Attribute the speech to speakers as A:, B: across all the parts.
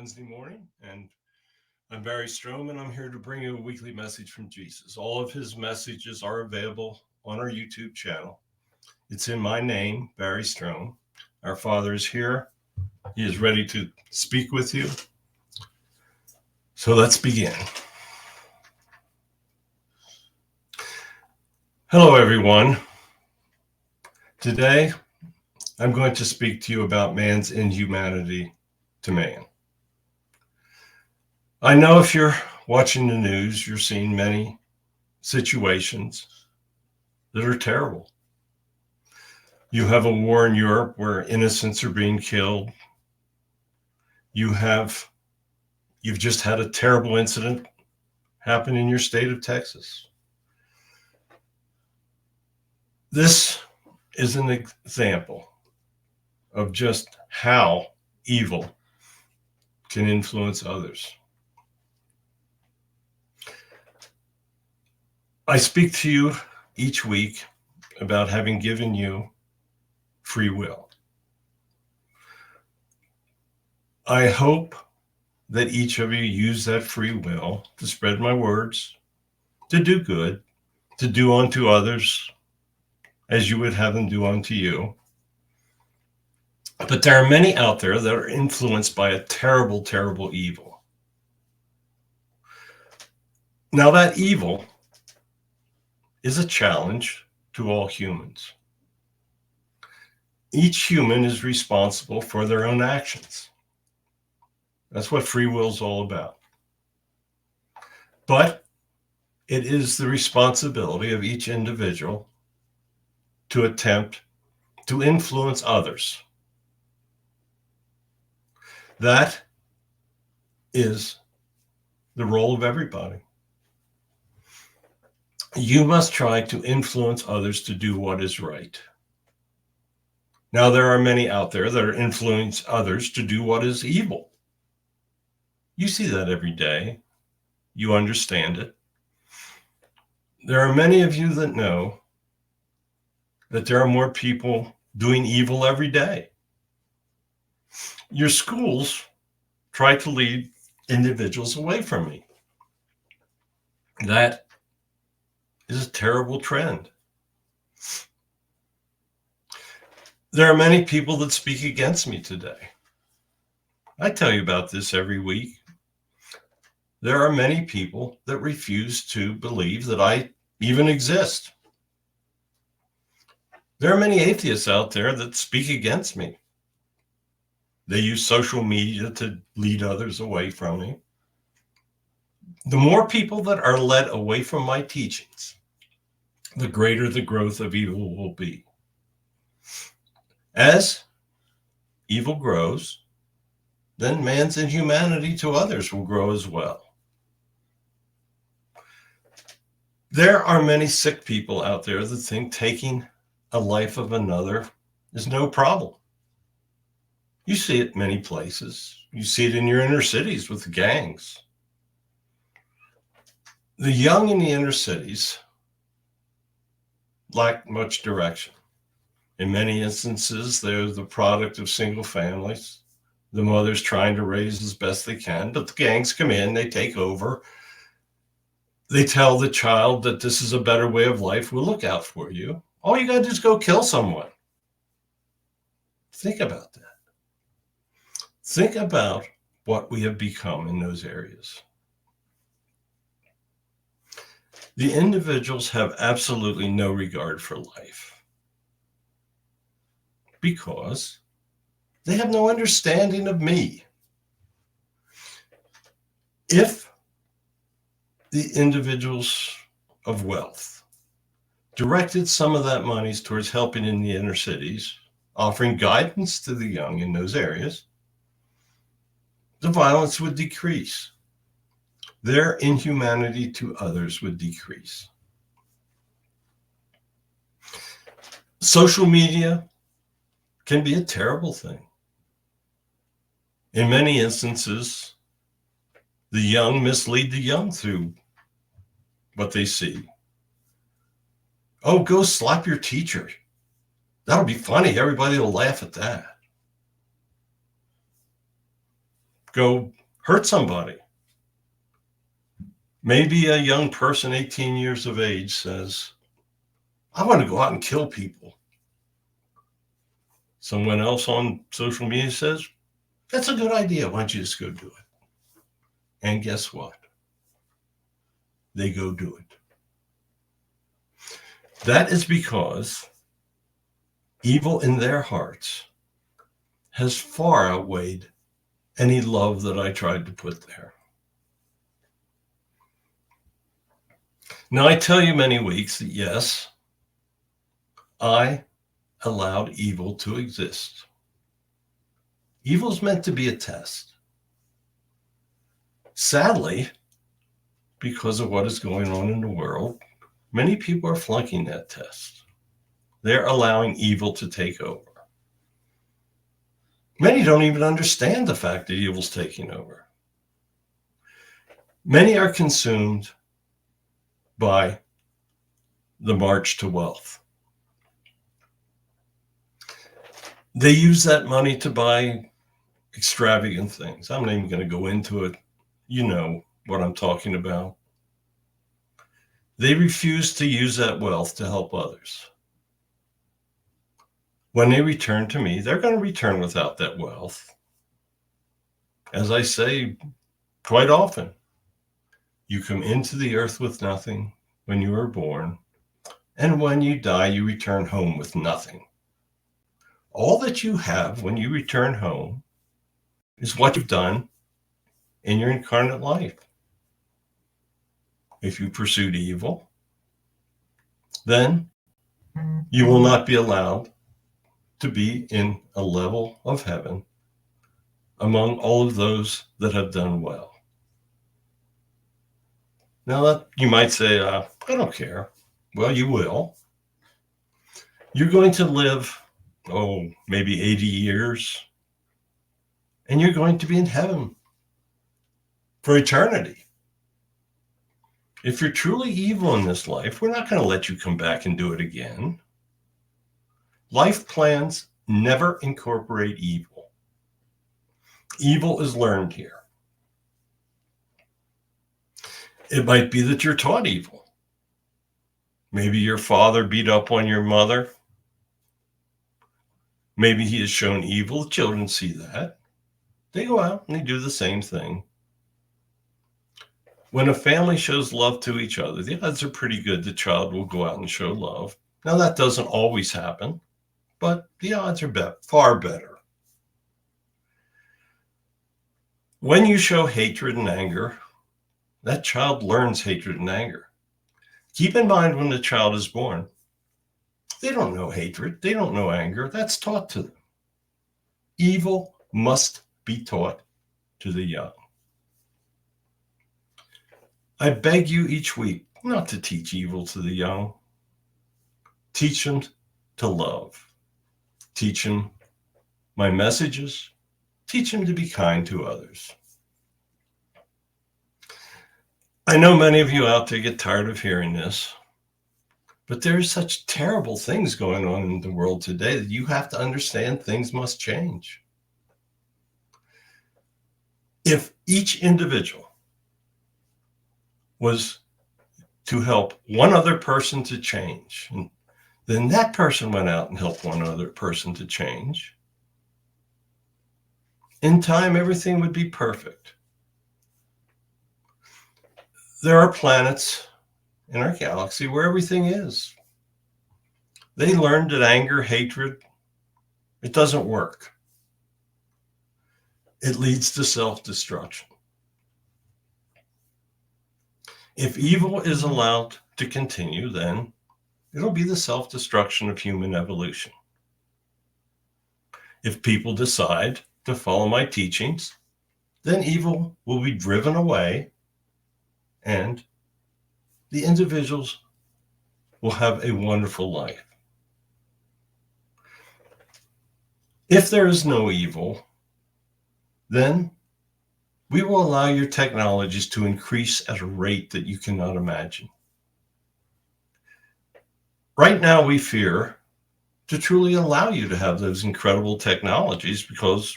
A: Wednesday morning, and I'm Barry Strom, and I'm here to bring you a weekly message from Jesus. All of his messages are available on our YouTube channel. It's in my name, Barry Strom. Our Father is here. He is ready to speak with you. So let's begin. Hello, everyone. Today, I'm going to speak to you about man's inhumanity to man. I know if you're watching the news, you're seeing many situations that are terrible. You have a war in Europe where innocents are being killed. You've just had a terrible incident happen in your state of Texas. This is an example of just how evil can influence others. I speak to you each week about having given you free will. I hope that each of you use that free will to spread my words, to do good, to do unto others as you would have them do unto you. But there are many out there that are influenced by a terrible, terrible evil. Now that evil is a challenge to all humans. Each human is responsible for their own actions. That's what free will is all about. But it is the responsibility of each individual to attempt to influence others. That is the role of everybody. You must try to influence others to do what is right. Now, there are many out there that are influencing others to do what is evil. You see that every day. You understand it. There are many of you that know that there are more people doing evil every day. Your schools try to lead individuals away from me. That is a terrible trend. There are many people that speak against me today. I tell you about this every week. There are many people that refuse to believe that I even exist. There are many atheists out there that speak against me. They use social media to lead others away from me. The more people that are led away from my teachings, the greater the growth of evil will be. As evil grows, then man's inhumanity to others will grow as well. There are many sick people out there that think taking a life of another is no problem. You see it many places. You see it in your inner cities with the gangs. The young in the inner cities lack much direction. In many instances, they're the product of single families. The mother's trying to raise as best they can, but the gangs come in, they take over. They tell the child that this is a better way of life. We'll look out for you. All you got to do is go kill someone. Think about that. Think about what we have become in those areas. The individuals have absolutely no regard for life because they have no understanding of me. If the individuals of wealth directed some of that money towards helping in the inner cities, offering guidance to the young in those areas, the violence would decrease. Their inhumanity to others would decrease. Social media can be a terrible thing. In many instances, the young mislead the young through what they see. Oh, go slap your teacher. That'll be funny. Everybody will laugh at that. go hurt somebody. Maybe a young person, 18 years of age, says, I want to go out and kill people. Someone else on social media says, that's a good idea. Why don't you just go do it? And guess what? They go do it. That is because evil in their hearts has far outweighed any love that I tried to put there. Now, I tell you many weeks that yes, I allowed evil to exist. Evil is meant to be a test. Sadly, because of what is going on in the world, many people are flunking that test. They're allowing evil to take over. Many don't even understand the fact that evil's taking over. Many are consumed by the march to wealth. They use that money to buy extravagant things. I'm not even going to go into it. You know what I'm talking about. They refuse to use that wealth to help others. When they return to me, they're going to return without that wealth. As I say quite often, you come into the earth with nothing when you were born, and when you die, you return home with nothing. All that you have when you return home is what you've done in your incarnate life. If you pursued evil, then you will not be allowed to be in a level of heaven among all of those that have done well. Now, that you might say, I don't care. Well, you will. You're going to live, maybe 80 years, and you're going to be in heaven for eternity. If you're truly evil in this life, we're not going to let you come back and do it again. Life plans never incorporate evil. Evil is learned here. It might be that you're taught evil. Maybe your father beat up on your mother. Maybe he has shown evil. Children see that. They go out and they do the same thing. When a family shows love to each other, the odds are pretty good the child will go out and show love. Now, that doesn't always happen, but the odds are far better. When you show hatred and anger, that child learns hatred and anger. Keep in mind, when the child is born, they don't know hatred. They don't know anger. That's taught to them. Evil must be taught to the young. I beg you each week not to teach evil to the young. Teach them to love. Teach them my messages. Teach them to be kind to others. I know many of you out there get tired of hearing this, but there's such terrible things going on in the world today that you have to understand things must change. If each individual was to help one other person to change, and then that person went out and helped one other person to change, in time, everything would be perfect. There are planets in our galaxy where everything is. They learned that anger, hatred, it doesn't work. It leads to self-destruction. If evil is allowed to continue, then it'll be the self-destruction of human evolution. If people decide to follow my teachings, then evil will be driven away and the individuals will have a wonderful life. If there is no evil, then we will allow your technologies to increase at a rate that you cannot imagine. Right now, we fear to truly allow you to have those incredible technologies because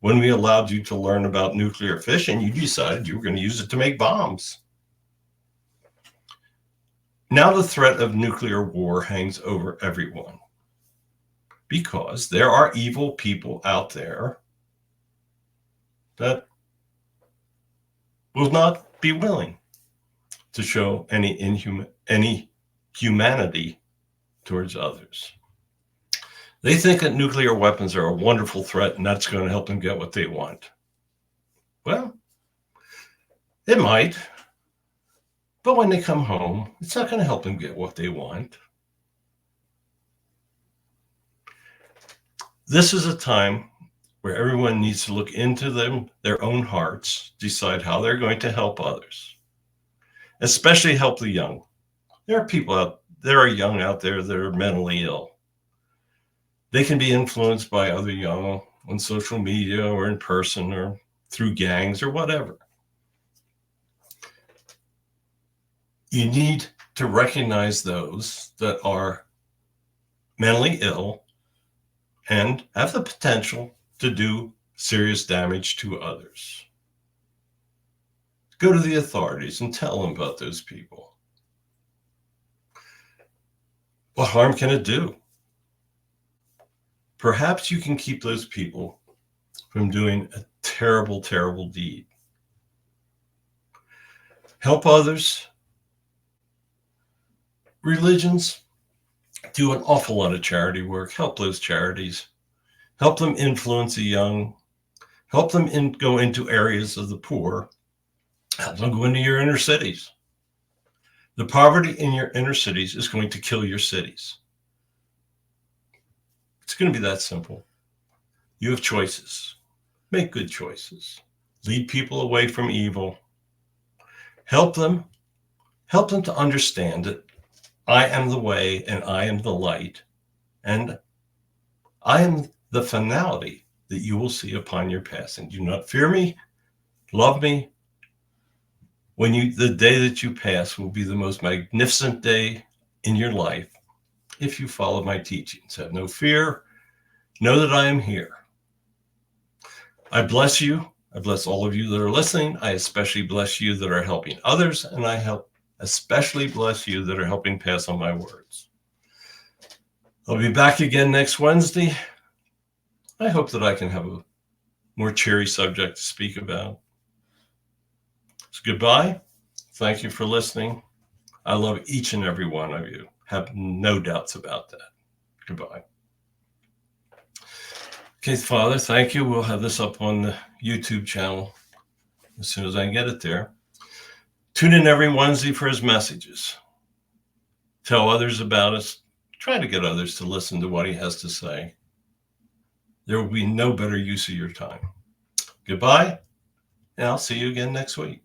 A: When we allowed you to learn about nuclear fission, you decided you were going to use it to make bombs. Now the threat of nuclear war hangs over everyone because there are evil people out there that will not be willing to show any humanity towards others. They think that nuclear weapons are a wonderful threat and that's going to help them get what they want. Well, it might, but when they come home, it's not going to help them get what they want. This is a time where everyone needs to look into their own hearts, decide how they're going to help others, especially help the young. There are young out there that are mentally ill. They can be influenced by other young on social media or in person or through gangs or whatever. You need to recognize those that are mentally ill and have the potential to do serious damage to others. Go to the authorities and tell them about those people. What harm can it do? Perhaps you can keep those people from doing a terrible, terrible deed. Help others. Religions do an awful lot of charity work. Help those charities. Help them influence the young. Help them go into areas of the poor. Help them go into your inner cities. The poverty in your inner cities is going to kill your cities. It's going to be that simple. You have choices. Make good choices. Lead people away from evil. Help them to understand that I am the way and I am the light, and I am the finality that you will see upon your passing. Do not fear me, love me. The day that you pass will be the most magnificent day in your life if you follow my teachings. Have no fear. Know that I am here. I bless you. I bless all of you that are listening. I especially bless you that are helping others, and especially bless you that are helping pass on my words. I'll be back again next Wednesday. I hope that I can have a more cheery subject to speak about. So goodbye. Thank you for listening. I love each and every one of you. Have no doubts about that. Goodbye. Okay, Father, thank you. We'll have this up on the YouTube channel as soon as I can get it there. Tune in every Wednesday for his messages. Tell others about us. Try to get others to listen to what he has to say. There will be no better use of your time. Goodbye, and I'll see you again next week.